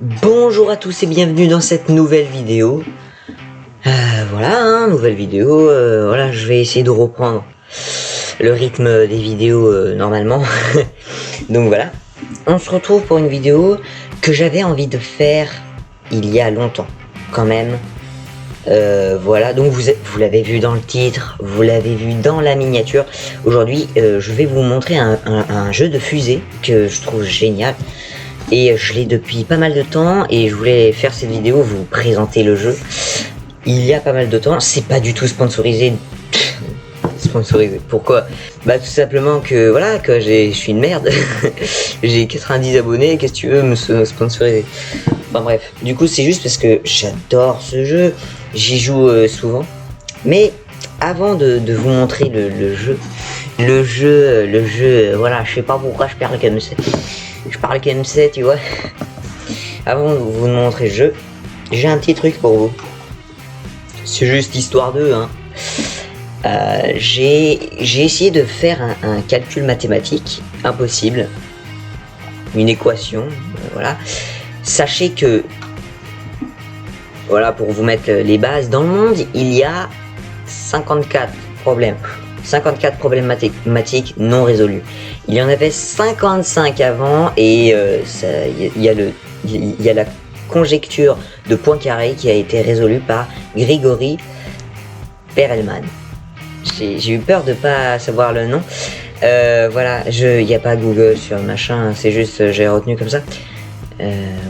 Bonjour à tous et bienvenue dans cette nouvelle vidéo. Voilà, nouvelle vidéo. Voilà, je vais essayer de reprendre le rythme des vidéos normalement. Donc voilà, on se retrouve pour une vidéo que j'avais envie de faire il y a longtemps, quand même. Voilà, donc vous l'avez vu dans le titre, vous l'avez vu dans la miniature. Aujourd'hui, je vais vous montrer un jeu de fusée que je trouve génial. Et je l'ai depuis pas mal de temps et je voulais faire cette vidéo, vous présenter le jeu. Il y a pas mal de temps, c'est pas du tout sponsorisé. Sponsorisé, pourquoi? Bah tout simplement que voilà, que je suis une merde. J'ai 90 abonnés, qu'est-ce que tu veux me sponsoriser? Enfin bref, du coup c'est juste parce que j'adore ce jeu, j'y joue souvent. Mais avant de vous montrer le jeu, voilà, je sais pas pourquoi je parle comme ça. Je parle comme ça, tu vois. Avant de vous montrer le jeu, j'ai un petit truc pour vous. C'est juste histoire d'eux, hein. J'ai essayé de faire un calcul mathématique impossible, une équation, voilà. Sachez que, voilà, pour vous mettre les bases, dans le monde, il y a 54 problèmes. 54 problèmes mathématiques non résolus. Il y en avait 55 avant et il y a la conjecture de Poincaré qui a été résolue par Grigori Perelman. J'ai eu peur de pas savoir le nom. Voilà, il n'y a pas Google sur le machin, c'est juste j'ai retenu comme ça.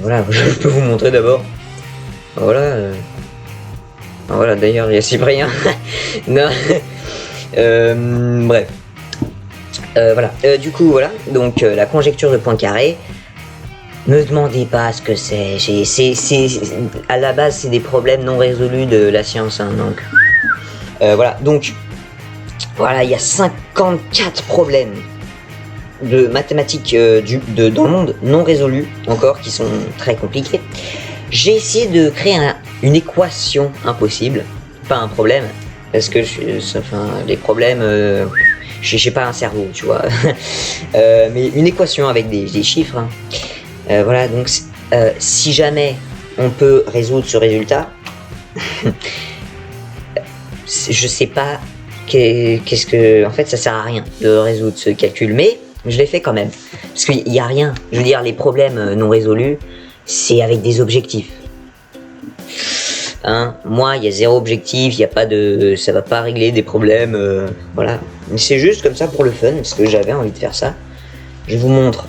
Voilà, je peux vous montrer d'abord. Voilà. Voilà, d'ailleurs il y a Cyprien. Non. Bref. Voilà. Du coup, voilà. Donc, la conjecture de Poincaré. Ne demandez pas ce que c'est. À la base, c'est des problèmes non résolus de la science. Hein, donc, voilà. Donc, voilà, il y a 54 problèmes de mathématiques dans le monde non résolus encore, qui sont très compliqués. J'ai essayé de créer une équation impossible, pas un problème. Parce que les problèmes, j'ai pas un cerveau, tu vois. Mais une équation avec des chiffres. Hein. Voilà, donc si jamais on peut résoudre ce résultat, je sais pas qu'est-ce que. En fait, ça sert à rien de résoudre ce calcul, mais je l'ai fait quand même. Parce qu'il y a rien. Je veux dire, les problèmes non résolus, c'est avec des objectifs. Hein, moi il y a zéro objectif, il y a pas de, ça va pas régler des problèmes, voilà. Mais c'est juste comme ça pour le fun, parce que j'avais envie de faire ça. Je vous montre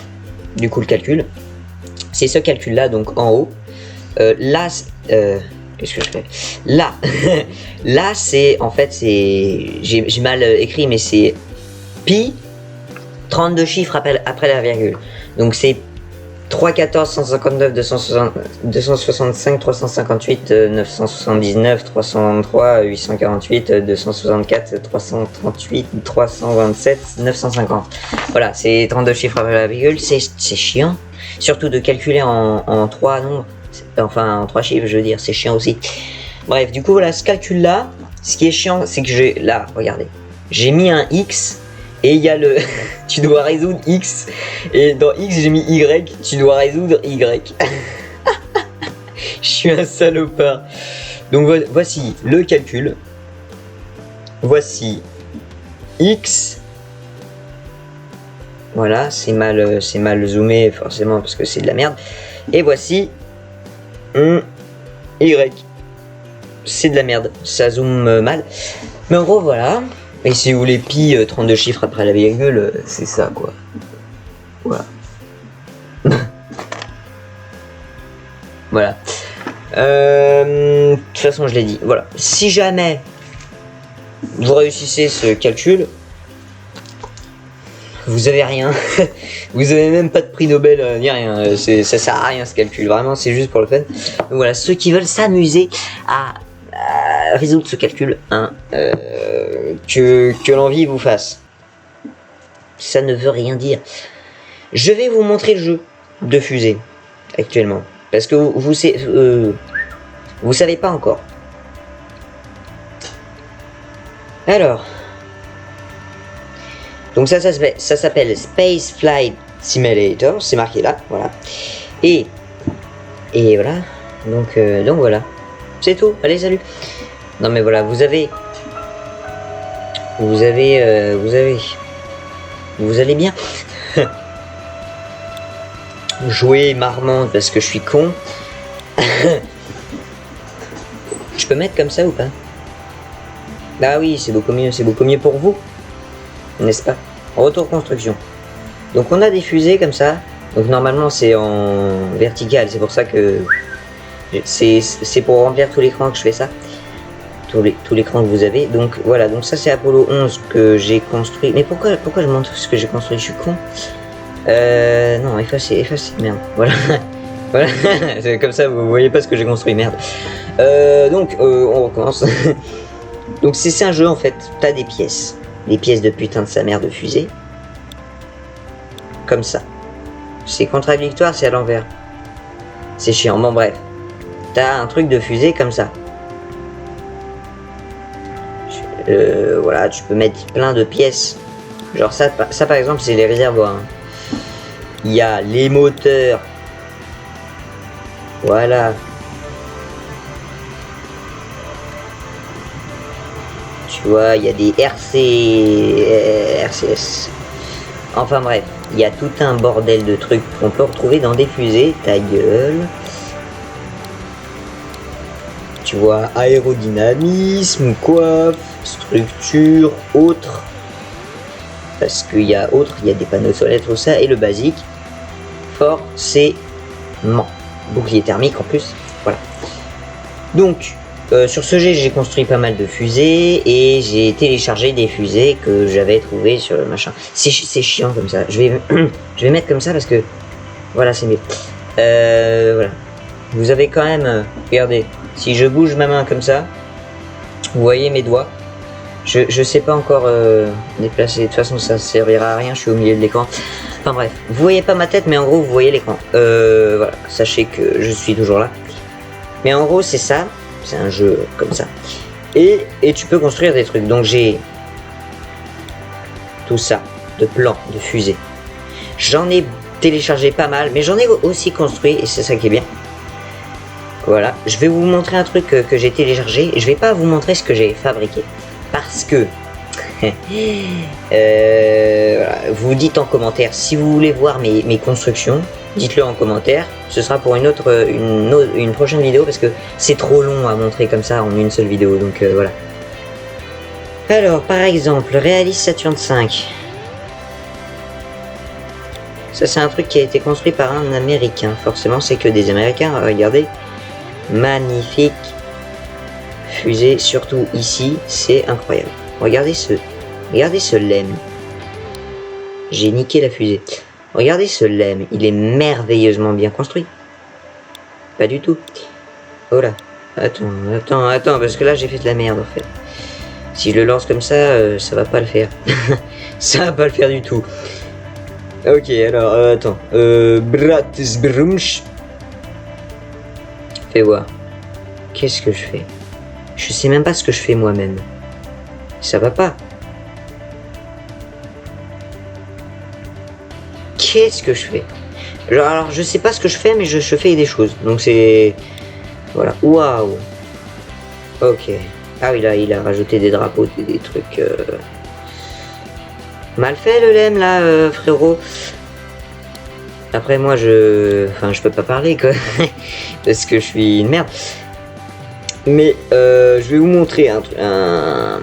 du coup le calcul. C'est ce calcul là, donc en haut. Là, qu'est-ce que je fais? Là, là c'est en fait j'ai mal écrit, mais c'est pi 32 chiffres après la virgule. Donc c'est 3, 14, 159, 265, 358, 979, 303, 848, 264, 338, 327, 950. Voilà, c'est 32 chiffres après la virgule, c'est chiant. Surtout de calculer en 3 nombres, enfin en 3 chiffres, je veux dire, c'est chiant aussi. Bref, du coup, voilà, ce calcul-là, ce qui est chiant, c'est que là, regardez, j'ai mis un X. Et il y a le tu dois résoudre X, et dans X j'ai mis Y, tu dois résoudre Y. Je suis un salopard. Donc voici le calcul. Voici X. Voilà, c'est mal zoomé forcément parce que c'est de la merde. Et voici Y. C'est de la merde, ça zoome mal. Mais en gros voilà. Et si vous voulez pi 32 chiffres après la virgule, c'est ça quoi. Voilà. Voilà. De toute façon je l'ai dit. Voilà. Si jamais vous réussissez ce calcul, vous avez rien. Vous avez même pas de prix Nobel ni rien. Ça sert à rien ce calcul. Vraiment c'est juste pour le fun. Donc voilà, ceux qui veulent s'amuser à résoudre ce calcul, hein, que l'envie vous fasse. Ça ne veut rien dire. Je vais vous montrer le jeu de fusée actuellement, parce que vous savez pas encore. Alors, donc ça s'appelle Space Flight Simulator, c'est marqué là, voilà. Et Et voilà. Donc voilà. C'est tout. Allez, salut. Non mais voilà, vous allez bien. Jouer marmande parce que je suis con. Je peux mettre comme ça ou pas? Bah oui, c'est beaucoup mieux pour vous, n'est-ce pas? Retour construction. Donc on a des fusées comme ça. Donc normalement c'est en vertical, c'est pour ça que c'est pour remplir tout l'écran que je fais ça. Tout l'écran que vous avez. Donc voilà, donc ça c'est Apollo 11 que j'ai construit. Mais pourquoi je montre ce que j'ai construit? Je suis con. Non, effacer, merde. Voilà. Voilà, c'est comme ça vous voyez pas ce que j'ai construit, merde. On recommence. Donc c'est un jeu en fait, t'as des pièces de putain de sa mère de fusée. Comme ça. C'est contradictoire, c'est à l'envers. C'est chiant, bon bref. T'as un truc de fusée comme ça. Voilà, tu peux mettre plein de pièces. Genre ça par exemple c'est les réservoirs. Hein. Il y a les moteurs. Voilà. Tu vois, il y a des RCS. Enfin bref, il y a tout un bordel de trucs qu'on peut retrouver dans des fusées. Ta gueule. Tu vois, aérodynamisme, coiffe, structure, autre. Parce qu'il y a autre, il y a des panneaux solaires, tout ça. Et le basique, forcément. Bouclier thermique en plus. Voilà. Donc, sur ce jeu, j'ai construit pas mal de fusées et j'ai téléchargé des fusées que j'avais trouvées sur le machin. C'est chiant comme ça. Je vais mettre comme ça parce que voilà, c'est mieux. Voilà. Vous avez quand même, regardez, si je bouge ma main comme ça, vous voyez mes doigts. Je sais pas encore déplacer. De toute façon, ça servira à rien. Je suis au milieu de l'écran. Enfin bref, vous voyez pas ma tête, mais en gros, vous voyez l'écran. Voilà, sachez que je suis toujours là. Mais en gros, c'est ça. C'est un jeu comme ça. Et tu peux construire des trucs. Donc j'ai tout ça, de plans, de fusées. J'en ai téléchargé pas mal, mais j'en ai aussi construit, et c'est ça qui est bien. Voilà, je vais vous montrer un truc que j'ai téléchargé. Je vais pas vous montrer ce que j'ai fabriqué. Parce que... voilà, vous dites en commentaire si vous voulez voir mes constructions. Dites-le en commentaire, ce sera pour une prochaine vidéo parce que c'est trop long à montrer comme ça en une seule vidéo, donc voilà. Alors, par exemple, Realis Saturn V. Ça, c'est un truc qui a été construit par un Américain. Forcément, c'est que des Américains, regardez. Magnifique fusée, surtout ici, c'est incroyable. Regardez ce lemme. J'ai niqué la fusée. Regardez ce lemme, il est merveilleusement bien construit. Pas du tout. Oh là. Attends, parce que là j'ai fait de la merde en fait. Si je le lance comme ça, ça va pas le faire. Ça va pas le faire du tout. Ok, alors, attends. Bratsbrumsch. Fais voir. Qu'est-ce que je fais? Je sais même pas ce que je fais moi-même. Ça va pas. Qu'est-ce que je fais? Alors je sais pas ce que je fais, mais je fais des choses. Donc c'est... Voilà. Waouh. Ok. Ah oui, là, il a rajouté des drapeaux, des trucs... Mal fait le lemme, là, frérot. Après, moi, Enfin, je peux pas parler, quoi. Parce que je suis une merde. Mais, je vais vous montrer un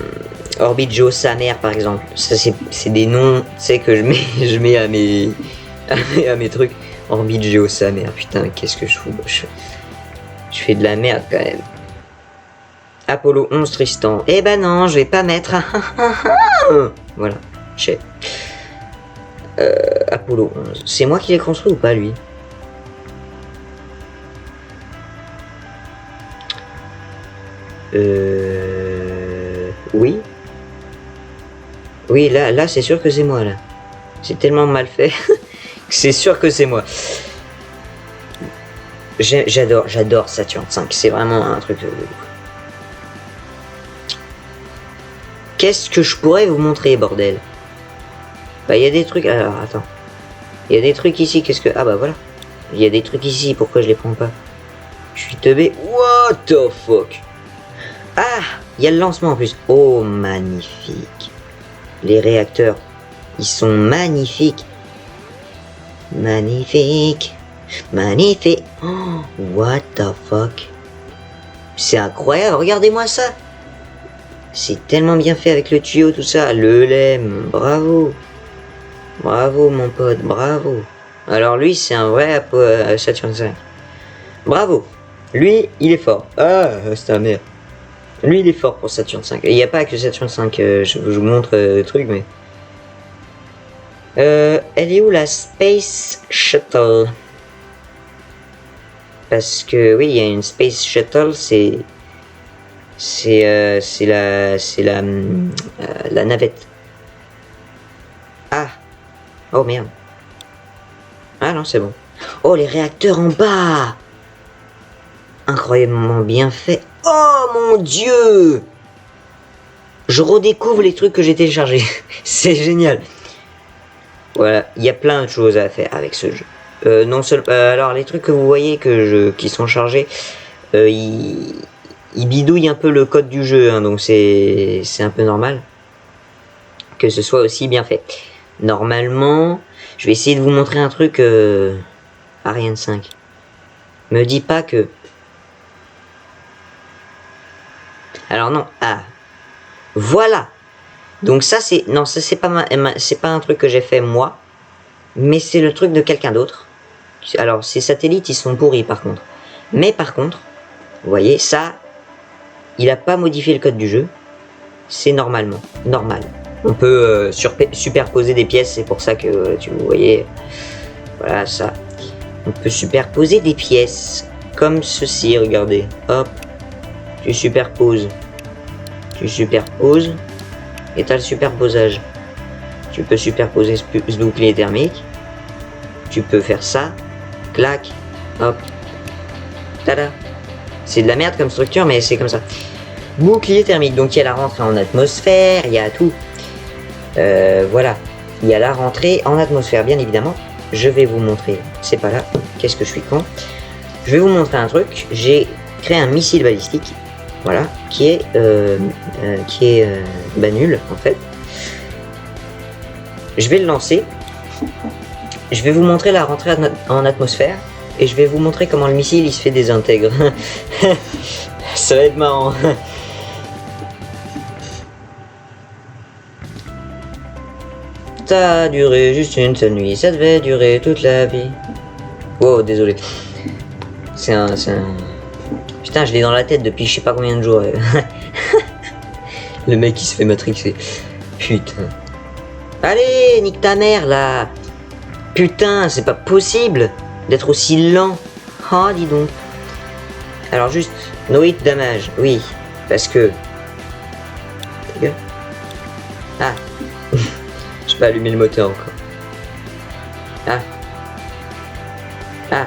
Orbit Geo sa mère, par exemple. Ça, c'est des noms, tu sais, que je mets à mes... à mes trucs. Orbit Geo sa mère. Putain, qu'est-ce que je fous? Je fais de la merde, quand même. Apollo 11 Tristan. Eh ben non, je vais pas mettre... Voilà. Chef. Apollo 11. C'est moi qui l'ai construit ou pas, lui? Oui. Oui, là c'est sûr que c'est moi, là. C'est tellement mal fait que c'est sûr que c'est moi. J'adore Saturn V. C'est vraiment un truc... Qu'est-ce que je pourrais vous montrer, bordel? Bah, il y a des trucs... Alors, attends. Il y a des trucs ici, qu'est-ce que... Ah bah voilà. Il y a des trucs ici, pourquoi je les prends pas? Je suis teubé. What the fuck? Ah, il y a le lancement en plus. Oh, magnifique. Les réacteurs, ils sont magnifiques. Magnifique. Magnifique. Oh, what the fuck? C'est incroyable, regardez-moi ça. C'est tellement bien fait avec le tuyau, tout ça. Le lemme, bravo. Bravo mon pote, bravo. Alors lui, c'est un vrai Saturn V. Bravo. Lui, il est fort. Ah, c'est un merde. Lui, il est fort pour Saturn V. Il n'y a pas que Saturn V, je vous montre le truc, mais... elle est où la Space Shuttle? Parce que oui, il y a une Space Shuttle, c'est la navette. Ah. Oh merde. Ah non, c'est bon. Oh, les réacteurs en bas. Incroyablement bien fait. Oh mon dieu. Je redécouvre les trucs que j'ai téléchargés. C'est génial. Voilà, il y a plein de choses à faire avec ce jeu. Non seul, alors les trucs que vous voyez qui sont chargés, ils bidouillent un peu le code du jeu, hein, donc c'est un peu normal que ce soit aussi bien fait. Normalement, je vais essayer de vous montrer un truc Ariane 5. Me dis pas que... Alors non, ah, voilà. Donc ça c'est, non, ça c'est pas c'est pas un truc que j'ai fait moi, mais c'est le truc de quelqu'un d'autre. Alors ces satellites ils sont pourris par contre, mais par contre, vous voyez ça, il a pas modifié le code du jeu, c'est normalement normal. On peut superposer des pièces, c'est pour ça que vous voyez, voilà ça. On peut superposer des pièces comme ceci, regardez, hop, tu superposes, et t'as le superposage. Tu peux superposer ce bouclier thermique. Tu peux faire ça. Clac. Hop. Tada. C'est de la merde comme structure, mais c'est comme ça. Bouclier thermique. Donc il y a la rentrée en atmosphère. Il y a tout. Voilà. Il y a la rentrée en atmosphère, bien évidemment. Je vais vous montrer. C'est pas là. Qu'est-ce que je suis con. Je vais vous montrer un truc. J'ai créé un missile balistique. Voilà. Qui est nul, en fait. Je vais le lancer. Je vais vous montrer la rentrée en atmosphère. Et je vais vous montrer comment le missile il se fait désintègre. Ça va être marrant. Ça a duré juste une seule nuit. Ça devait durer toute la vie. Wow, désolé. C'est un... Putain, je l'ai dans la tête depuis je sais pas combien de jours. Le mec il se fait matrixer. Putain. Allez, nique ta mère là. Putain, c'est pas possible d'être aussi lent. Oh, dis donc. Alors juste, no hit damage, oui. Parce que... Ah. Je vais allumer le moteur encore. Ah. Ah.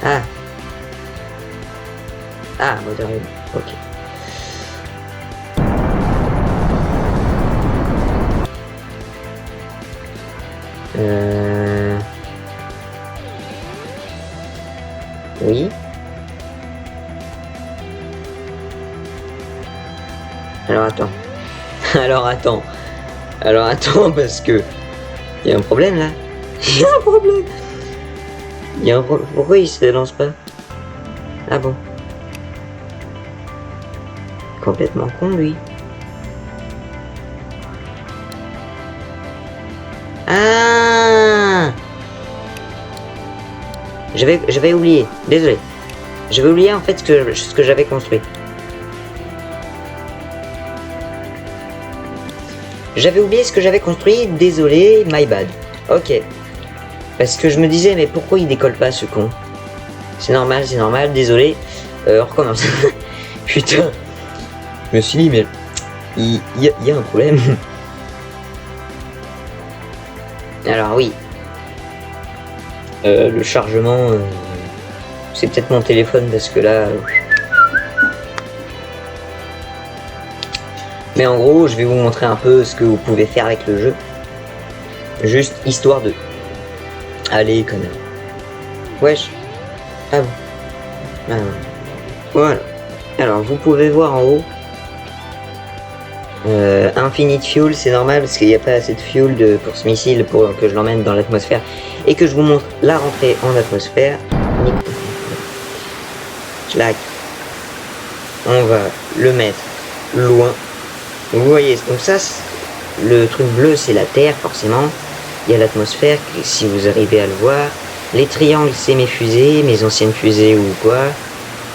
Ah. Ah, moteur allumé. Ok. Oui. Alors attends. Alors attends parce que il y a un problème là. Il y a un problème. Pourquoi il se lance pas? Ah bon. Complètement con lui. Ah. J'avais oublié. Désolé. J'avais oublié en fait ce que j'avais construit. J'avais oublié ce que j'avais construit, désolé, my bad. Ok. Parce que je me disais, mais pourquoi il décolle pas ce con? C'est normal, désolé. On recommence. Putain. Je me suis dit, mais il y a un problème. Alors oui. Le chargement, c'est peut-être mon téléphone parce que là... Mais en gros, je vais vous montrer un peu ce que vous pouvez faire avec le jeu. Juste histoire de... Allez, connard. Wesh. Ah bon. Voilà. Alors vous pouvez voir en haut Infinite Fuel, c'est normal parce qu'il n'y a pas assez de fuel pour ce missile pour que je l'emmène dans l'atmosphère et que je vous montre la rentrée en atmosphère. Clac. On va le mettre loin. Vous voyez, donc ça, le truc bleu c'est la Terre forcément. Il y a l'atmosphère, si vous arrivez à le voir. Les triangles c'est mes fusées, mes anciennes fusées ou quoi.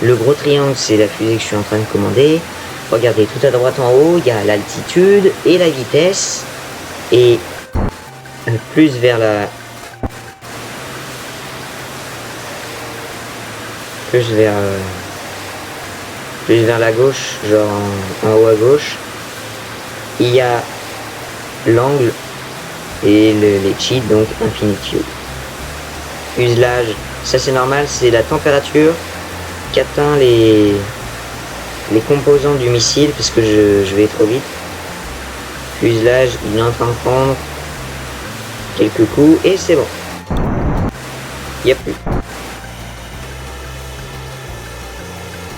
Le gros triangle c'est la fusée que je suis en train de commander. Regardez, tout à droite en haut, il y a l'altitude et la vitesse. Et plus vers la... Plus vers la gauche, genre en haut à gauche, il y a l'angle et les cheats, donc Infinite Fuel. Fuselage, ça c'est normal, c'est la température qu'atteint les composants du missile, parce que je vais trop vite. Fuselage, il est en train de prendre quelques coups, et c'est bon. Il n'y a plus.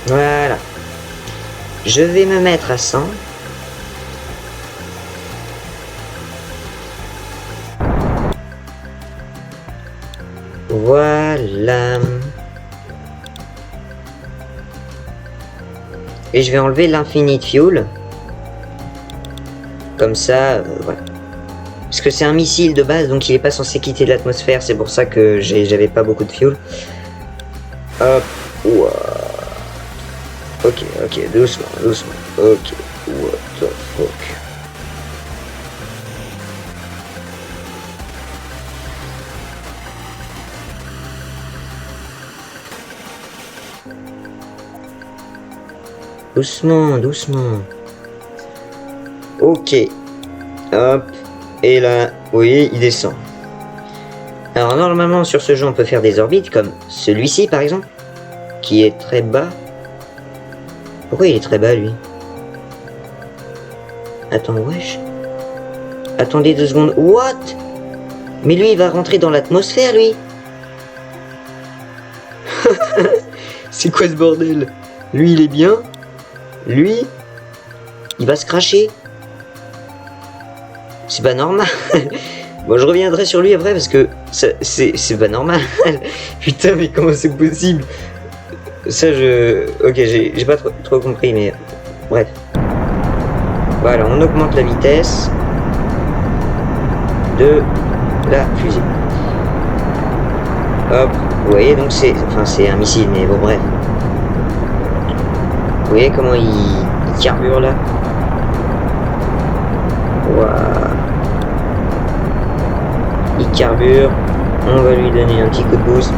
Voilà. Je vais me mettre à 100. Voilà. Et je vais enlever l'Infinite Fuel. Comme ça, voilà. Parce que c'est un missile de base, donc il n'est pas censé quitter l'atmosphère. C'est pour ça que j'avais pas beaucoup de fuel. Hop. Wow. Ok, doucement. Ok, what the fuck. Doucement. Ok. Hop. Et là, vous voyez, il descend. Alors normalement sur ce jeu on peut faire des orbites comme celui-ci par exemple, qui est très bas. Pourquoi il est très bas lui? Attends, wesh. Attendez 2 secondes. What? Mais lui il va rentrer dans l'atmosphère lui. C'est quoi ce bordel? Lui il est bien. Lui, il va se cracher. C'est pas normal. Bon, je reviendrai sur lui après parce que c'est pas normal. Putain, mais comment c'est possible? Ça, ok, j'ai pas trop compris, mais bref. Voilà, on augmente la vitesse de la fusée. Hop, vous voyez, donc c'est un missile, mais bon, bref. Vous voyez comment il carbure là? Waouh. Il carbure. On va lui donner un petit coup de boost.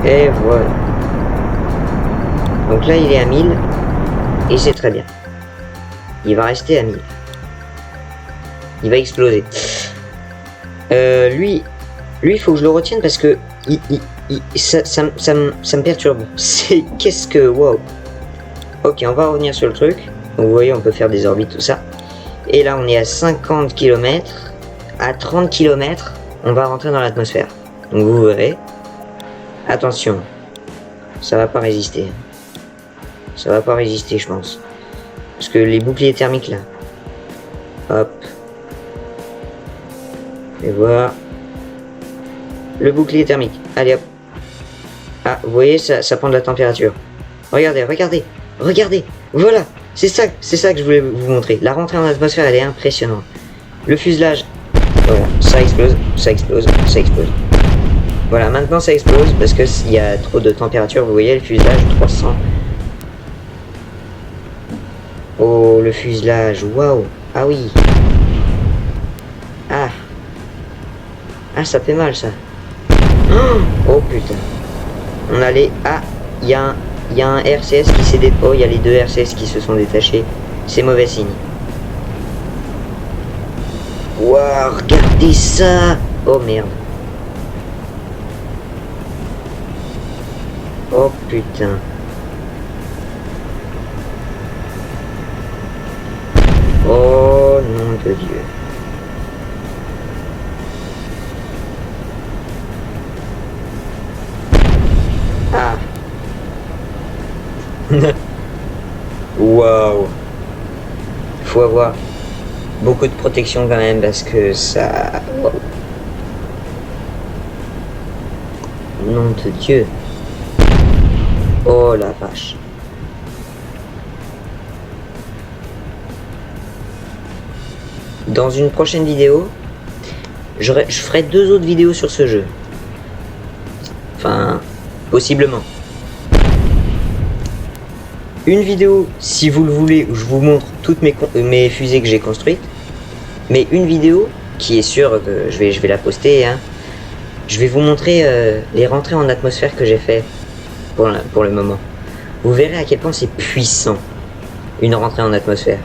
Et voilà. Donc là il est à 1000. Et c'est très bien. Il va rester à 1000. Il va exploser. Lui, il faut que je le retienne parce que ça me perturbe. C'est qu'est-ce que... Wow. Ok, on va revenir sur le truc. Donc vous voyez, on peut faire des orbites, tout ça. Et là, on est à 50 km. À 30 km, on va rentrer dans l'atmosphère. Donc vous verrez. Attention. Ça va pas résister. Ça va pas résister, je pense. Parce que les boucliers thermiques, là. Hop. Et voilà. Le bouclier thermique. Allez, hop. Ah, vous voyez, ça prend de la température. Regardez. Voilà. C'est ça que je voulais vous montrer. La rentrée en atmosphère, elle est impressionnante. Le fuselage. Voilà. Ça explose. Voilà, maintenant ça explose parce que il y a trop de température. Vous voyez, le fuselage 300. Oh, le fuselage. Waouh. Ah oui. Ah, ça fait mal, ça. Oh, putain. On allait... Ah, il y a un RCS qui s'est détaché. Oh, il y a les 2 RCS qui se sont détachés. C'est mauvais signe. Waouh, regardez ça. Oh, merde. Oh, putain. Oh, nom de Dieu. Waouh. Faut avoir beaucoup de protection quand même parce que ça... Wow. Nom de Dieu. Oh la vache. Dans une prochaine vidéo, je ferai 2 autres vidéos sur ce jeu. Enfin, possiblement. Une vidéo, si vous le voulez, où je vous montre toutes mes fusées que j'ai construites. Mais une vidéo, qui est sûre que je vais la poster, hein. Je vais vous montrer les rentrées en atmosphère que j'ai fait pour le moment. Vous verrez à quel point c'est puissant, une rentrée en atmosphère.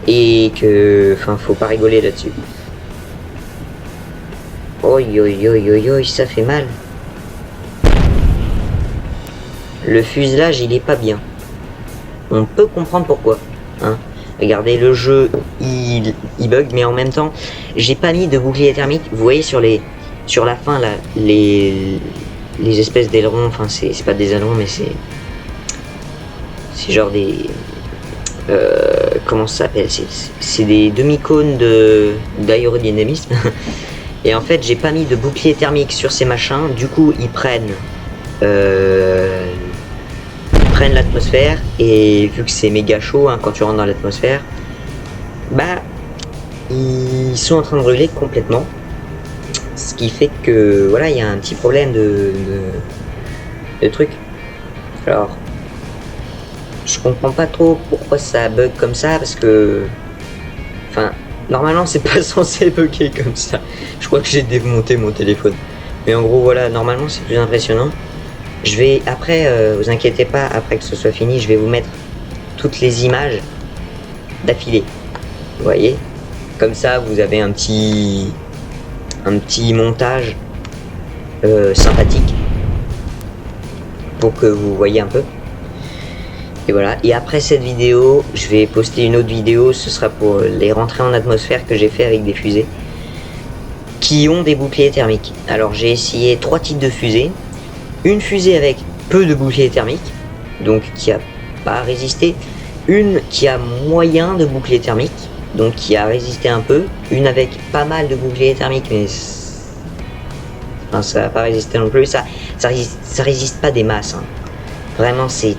Et que, enfin, faut pas rigoler là-dessus. Oi, oi, oi, oi, oi, ça fait mal. Le fuselage, il est pas bien. On peut comprendre pourquoi. Hein. Regardez, le jeu, il bug, mais en même temps, j'ai pas mis de bouclier thermique. Vous voyez sur la fin, là, les espèces d'ailerons, enfin, c'est pas des ailerons, mais c'est genre des... comment ça s'appelle? C'est des demi-cônes d'aérodynamisme. Et en fait, j'ai pas mis de bouclier thermique sur ces machins. Du coup, ils prennent l'atmosphère, et vu que c'est méga chaud, hein, quand tu rentres dans l'atmosphère, bah ils sont en train de brûler complètement, ce qui fait que voilà, il y a un petit problème de truc. Alors je comprends pas trop pourquoi ça bug comme ça, parce que enfin normalement c'est pas censé bugger comme ça. Je crois que j'ai démonté mon téléphone, mais en gros voilà, normalement c'est plus impressionnant. Je vais après, vous inquiétez pas, après que ce soit fini, je vais vous mettre toutes les images d'affilée. Vous voyez, comme ça vous avez un petit montage sympathique pour que vous voyez un peu. Et voilà. Et après cette vidéo, je vais poster une autre vidéo. Ce sera pour les rentrées en atmosphère que j'ai fait avec des fusées qui ont des boucliers thermiques. Alors j'ai essayé 3 types de fusées. Une fusée avec peu de bouclier thermique, donc qui a pas résisté. Une qui a moyen de bouclier thermique, donc qui a résisté un peu. Une avec pas mal de bouclier thermique, mais enfin, ça n'a pas résisté non plus. Ça résiste pas des masses. Hein. Vraiment, c'est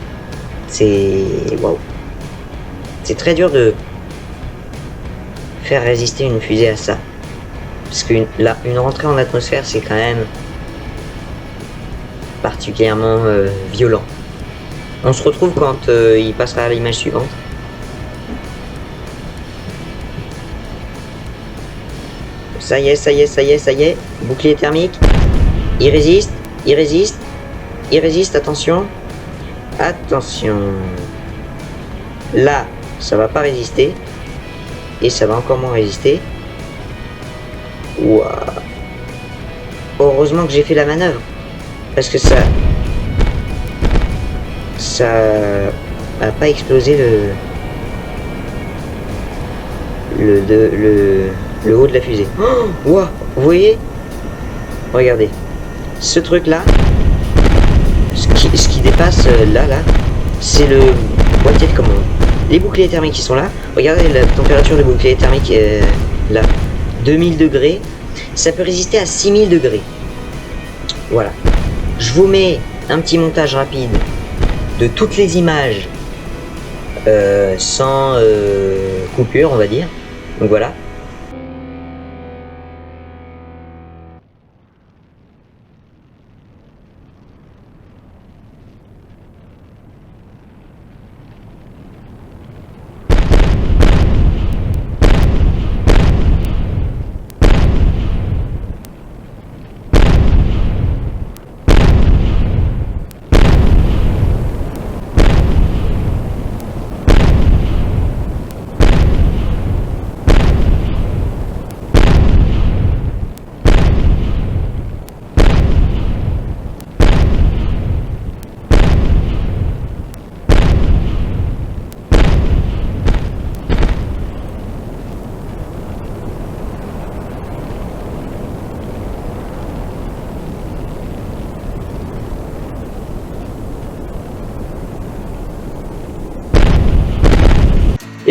waouh. C'est très dur de faire résister une fusée à ça, parce qu'une rentrée en atmosphère, c'est quand même particulièrement violent. On se retrouve quand il passera à l'image suivante. Ça y est, ça y est, ça y est, ça y est. Bouclier thermique. Il résiste, il résiste, il résiste, attention. Attention. Là, ça va pas résister. Et ça va encore moins résister. Waouh. Heureusement que j'ai fait la manœuvre. Parce que ça a pas explosé le haut de la fusée. Oh, wow, vous voyez? Regardez. Ce truc là, ce qui dépasse là, c'est le boîtier de commande. Les boucliers thermiques qui sont là. Regardez la température de bouclier thermique là. 2000 degrés. Ça peut résister à 6000 degrés. Voilà. Je vous mets un petit montage rapide de toutes les images sans coupure, on va dire. Donc voilà.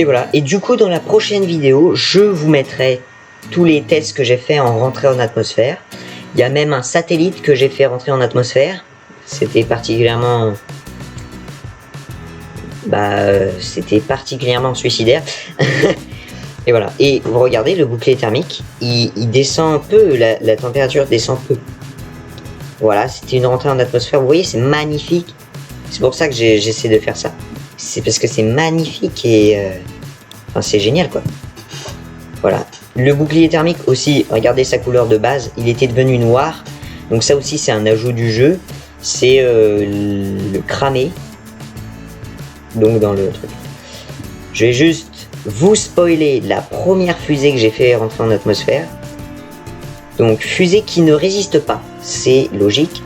Et voilà. Et du coup, dans la prochaine vidéo, je vous mettrai tous les tests que j'ai fait en rentrée en atmosphère. Il y a même un satellite que j'ai fait rentrer en atmosphère. C'était particulièrement... c'était particulièrement suicidaire. Et voilà. Et vous regardez, le bouclier thermique, il descend un peu, la température descend peu. Voilà, c'était une rentrée en atmosphère. Vous voyez, c'est magnifique. C'est pour ça que j'essaie de faire ça. C'est parce que c'est magnifique et... Enfin, c'est génial, quoi. Voilà. Le bouclier thermique aussi, regardez sa couleur de base, il était devenu noir. Donc ça aussi, c'est un ajout du jeu. C'est le cramé. Donc dans le truc. Je vais juste vous spoiler la première fusée que j'ai fait rentrer en atmosphère. Donc fusée qui ne résiste pas, c'est logique.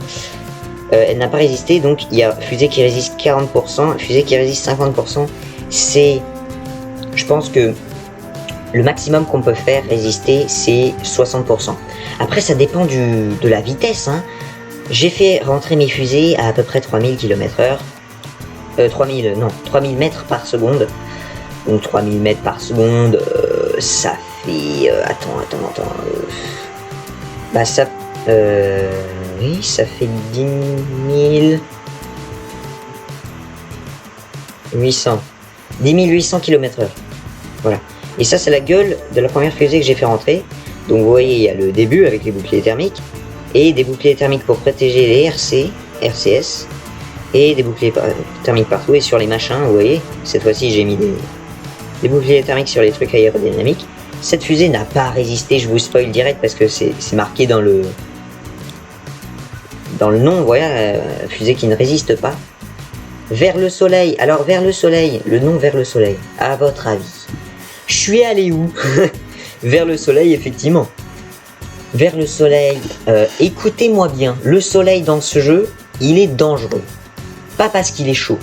Elle n'a pas résisté, donc il y a fusée qui résiste 40%, fusée qui résiste 50%. C'est, je pense que le maximum qu'on peut faire résister, c'est 60%. Après, ça dépend de la vitesse. Hein. J'ai fait rentrer mes fusées à peu près 3000 km/h. 3000 mètres par seconde. Donc 3000 mètres par seconde, ça fait... oui, ça fait 10 800 km/h. Voilà. Et ça, c'est la gueule de la première fusée que j'ai fait rentrer. Donc vous voyez, il y a le début avec les boucliers thermiques. Et des boucliers thermiques pour protéger les RCS. Et des boucliers thermiques partout. Et sur les machins, vous voyez, cette fois-ci, j'ai mis des boucliers thermiques sur les trucs aérodynamiques. Cette fusée n'a pas résisté, je vous spoil direct parce que c'est marqué dans le nom, voilà, fusée qui ne résiste pas. Vers le soleil, alors vers le soleil, le nom vers le soleil, à votre avis, je suis allé où? Vers le soleil, effectivement. Vers le soleil, écoutez-moi bien, le soleil dans ce jeu, il est dangereux. Pas parce qu'il est chaud,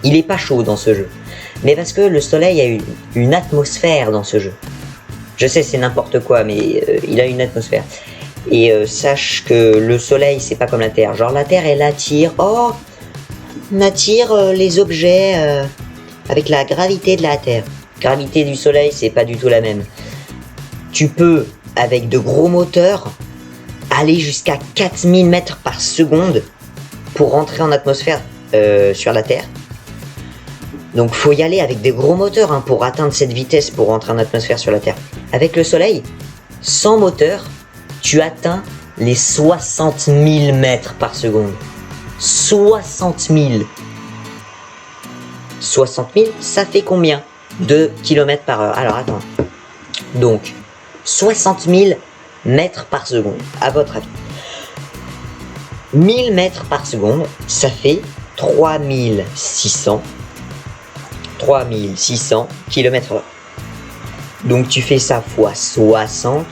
il est pas chaud dans ce jeu, mais parce que le soleil a une atmosphère dans ce jeu. Je sais, c'est n'importe quoi, mais il a une atmosphère. Et sache que le soleil, c'est pas comme la Terre. Genre la Terre, elle attire... Oh, on attire les objets avec la gravité de la Terre. Gravité du soleil, c'est pas du tout la même. Tu peux, avec de gros moteurs, aller jusqu'à 4000 mètres par seconde pour rentrer en atmosphère sur la Terre. Donc faut y aller avec des gros moteurs hein, pour atteindre cette vitesse pour rentrer en atmosphère sur la Terre. Avec le soleil, sans moteur, tu atteins les 60 000 mètres par seconde. 60 000. 60 000, ça fait combien de kilomètres par heure? Alors attends. Donc, 60 000 mètres par seconde, à votre avis. 1000 mètres par seconde, ça fait 3600 km/h. Donc tu fais ça fois 60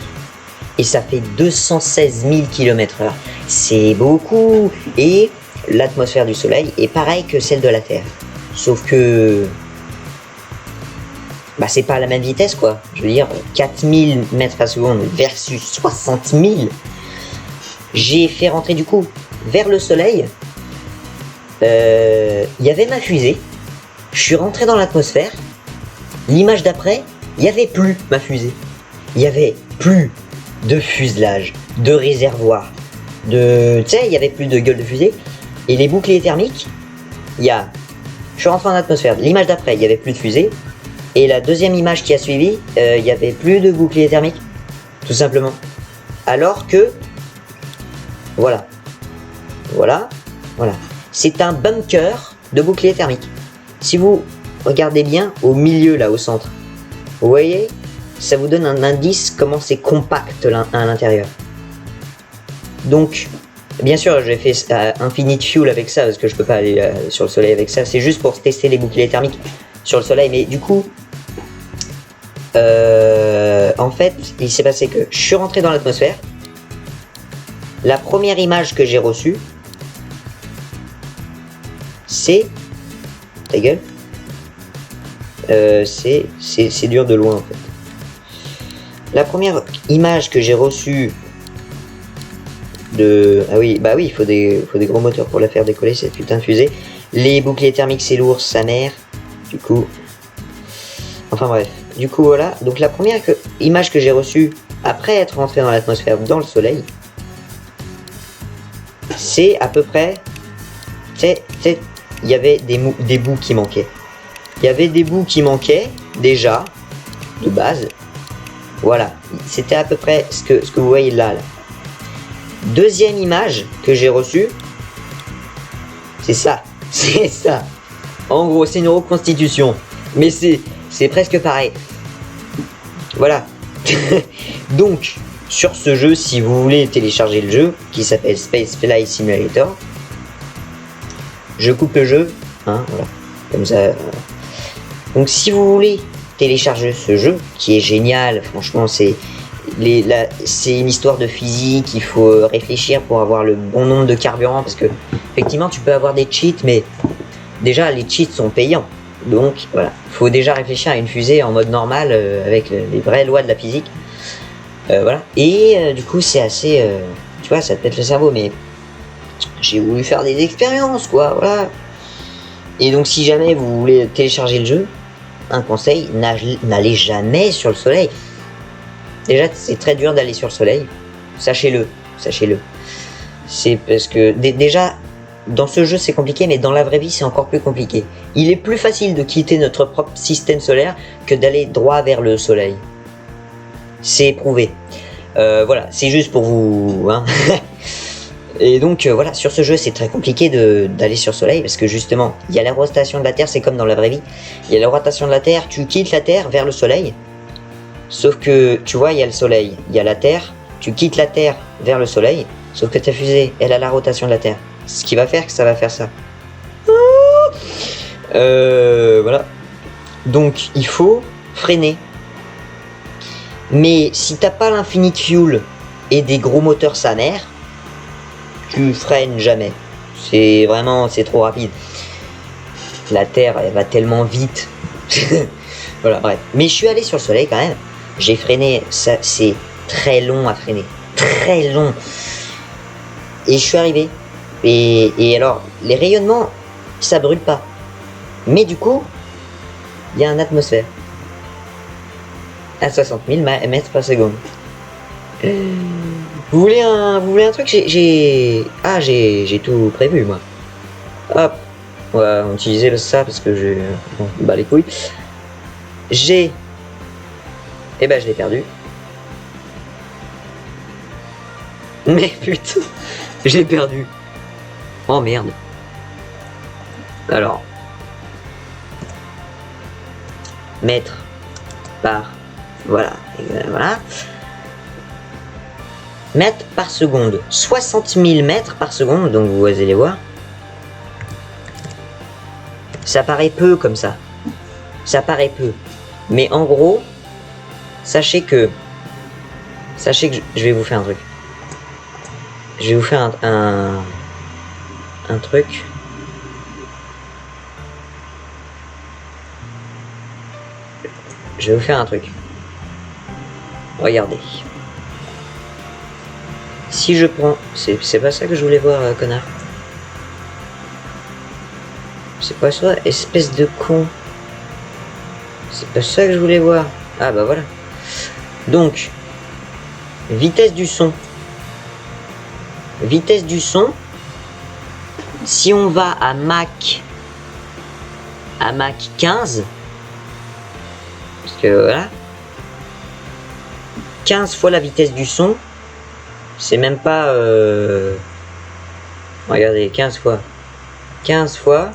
et ça fait 216 000 km/h. C'est beaucoup. Et l'atmosphère du soleil est pareille que celle de la Terre. Sauf que... bah c'est pas à la même vitesse quoi. Je veux dire 4000 mètres par seconde versus 60 000. J'ai fait rentrer du coup vers le soleil. Il y avait ma fusée. Je suis rentré dans l'atmosphère. L'image d'après, il n'y avait plus ma fusée. Il n'y avait plus de fuselage, de réservoir, de... Tu sais, il n'y avait plus de gueule de fusée. Et les boucliers thermiques, il y a... Je suis rentré en atmosphère. L'image d'après, il n'y avait plus de fusée. Et la deuxième image qui a suivi, il n'y avait plus de boucliers thermiques. Tout simplement. Alors que... Voilà. Voilà. Voilà. C'est un bunker de boucliers thermiques. Si vous regardez bien au milieu là au centre, vous voyez, ça vous donne un indice comment c'est compact à l'intérieur. Donc, bien sûr, j'ai fait Infinite Fuel avec ça parce que je peux pas aller sur le soleil avec ça. C'est juste pour tester les boucliers thermiques sur le soleil. Mais du coup, en fait, il s'est passé que je suis rentré dans l'atmosphère. La première image que j'ai reçue, c'est... Ta gueule. C'est dur de loin en fait. La première image que j'ai reçue de... Ah oui, bah oui, il faut des gros moteurs pour la faire décoller cette putain de fusée. Les boucliers thermiques c'est lourd, sa mère. Du coup... Enfin bref, du coup voilà, donc la première image que j'ai reçue après être rentré dans l'atmosphère, dans le soleil, c'est à peu près, il y avait des bouts qui manquaient. Il y avait des bouts qui manquaient, déjà, de base. Voilà, c'était à peu près ce que vous voyez là. Deuxième image que j'ai reçue, c'est ça, c'est ça. En gros, c'est une reconstitution, mais c'est presque pareil. Voilà. Donc, sur ce jeu, si vous voulez télécharger le jeu, qui s'appelle Space Flight Simulator, je coupe le jeu, hein, voilà, comme ça. Donc, si vous voulez télécharger ce jeu, qui est génial, franchement, c'est une histoire de physique, il faut réfléchir pour avoir le bon nombre de carburant, parce que, effectivement, tu peux avoir des cheats, mais déjà, les cheats sont payants. Donc, voilà, il faut déjà réfléchir à une fusée en mode normal, avec les vraies lois de la physique. Voilà, et du coup, c'est assez, tu vois, ça te pète le cerveau, mais j'ai voulu faire des expériences, quoi, voilà. Et donc, si jamais vous voulez télécharger le jeu, un conseil, n'allez jamais sur le soleil. Déjà, c'est très dur d'aller sur le soleil. Sachez-le, sachez-le. C'est parce que, déjà, dans ce jeu, c'est compliqué, mais dans la vraie vie, c'est encore plus compliqué. Il est plus facile de quitter notre propre système solaire que d'aller droit vers le soleil. C'est éprouvé. Voilà, c'est juste pour vous, hein. Et donc voilà, sur ce jeu c'est très compliqué d'aller sur le soleil parce que justement il y a la rotation de la Terre, c'est comme dans la vraie vie. Il y a la rotation de la Terre, tu quittes la Terre vers le soleil. Sauf que tu vois, il y a le soleil, il y a la Terre, tu quittes la Terre vers le soleil. Sauf que ta fusée, elle a la rotation de la Terre. Ce qui va faire que ça va faire ça. Voilà. Donc il faut freiner. Mais si t'as pas l'infinite fuel et des gros moteurs sa mère, tu freines jamais. C'est vraiment, c'est trop rapide. La Terre, elle va tellement vite. Voilà, bref. Mais je suis allé sur le soleil quand même. J'ai freiné, ça, c'est très long à freiner. Très long. Et je suis arrivé. Et alors, les rayonnements, ça brûle pas. Mais du coup, il y a une atmosphère. À 60 000 mètres par seconde. Vous voulez un truc? J'ai tout prévu, moi. Hop. On va utiliser ça parce que j'ai... Bon, bah les couilles. J'ai... Eh ben, je l'ai perdu. Mais putain, je l'ai perdu. Oh merde. Alors. Mètres par... Voilà. Voilà. Mètres par seconde. 60 000 mètres par seconde, donc vous allez voir. Ça paraît peu comme ça. Ça paraît peu. Mais en gros, sachez que je vais vous faire un truc. Je vais vous faire un truc. Je vais vous faire un truc. Regardez. Si je prends... C'est pas ça que je voulais voir, connard. C'est pas ça, espèce de con. C'est pas ça que je voulais voir. Ah bah voilà. Donc, vitesse du son. Vitesse du son. Si on va à Mach 15, parce que voilà, 15 fois la vitesse du son, c'est même pas... Regardez, 15 fois. 15 fois.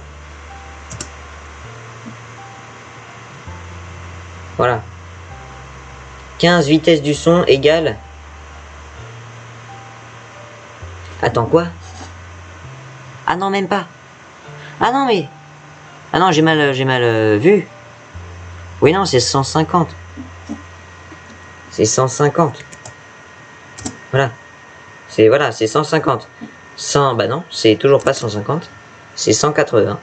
Voilà. 15 vitesse du son égale... Attends, quoi? Ah non, même pas. Ah non, mais... Ah non, j'ai mal vu. Oui, non, c'est 150. C'est 150. Voilà. C'est 150. 100, bah non, c'est toujours pas 150. C'est 180.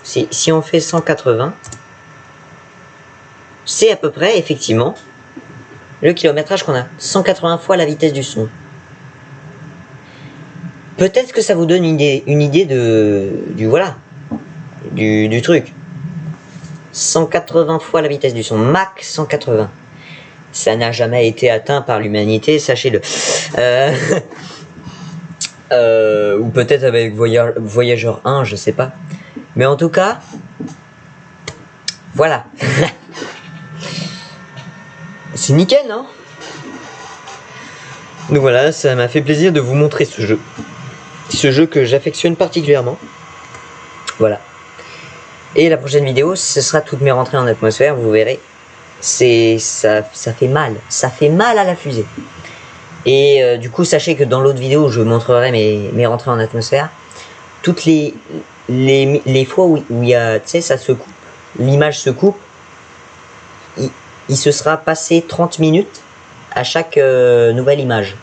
Si on fait 180, c'est à peu près, effectivement, le kilométrage qu'on a. 180 fois la vitesse du son. Peut-être que ça vous donne une idée du truc. 180 fois la vitesse du son, max 180. Ça n'a jamais été atteint par l'humanité, sachez-le. Ou peut-être avec Voyageur 1, je sais pas. Mais en tout cas, voilà. C'est nickel, non? Donc voilà, ça m'a fait plaisir de vous montrer ce jeu. Ce jeu que j'affectionne particulièrement. Voilà. Et la prochaine vidéo, ce sera toutes mes rentrées en atmosphère, vous verrez. Ça fait mal. Ça fait mal à la fusée. Et du coup, sachez que dans l'autre vidéo, je montrerai mes rentrées en atmosphère. Toutes les fois où il y a, tu sais, ça se coupe. L'image se coupe. Il se sera passé 30 minutes à chaque nouvelle image.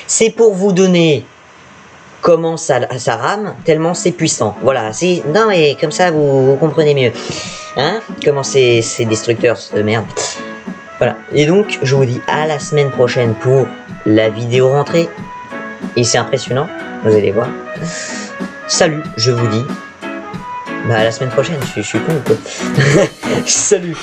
C'est pour vous donner comment ça rame, tellement c'est puissant. Voilà, non mais comme ça vous comprenez mieux. Hein? Comment c'est destructeur de merde. Voilà, et donc je vous dis à la semaine prochaine pour la vidéo rentrée. Et c'est impressionnant, vous allez voir. Salut, je vous dis. Bah à la semaine prochaine, je suis con quoi. Salut.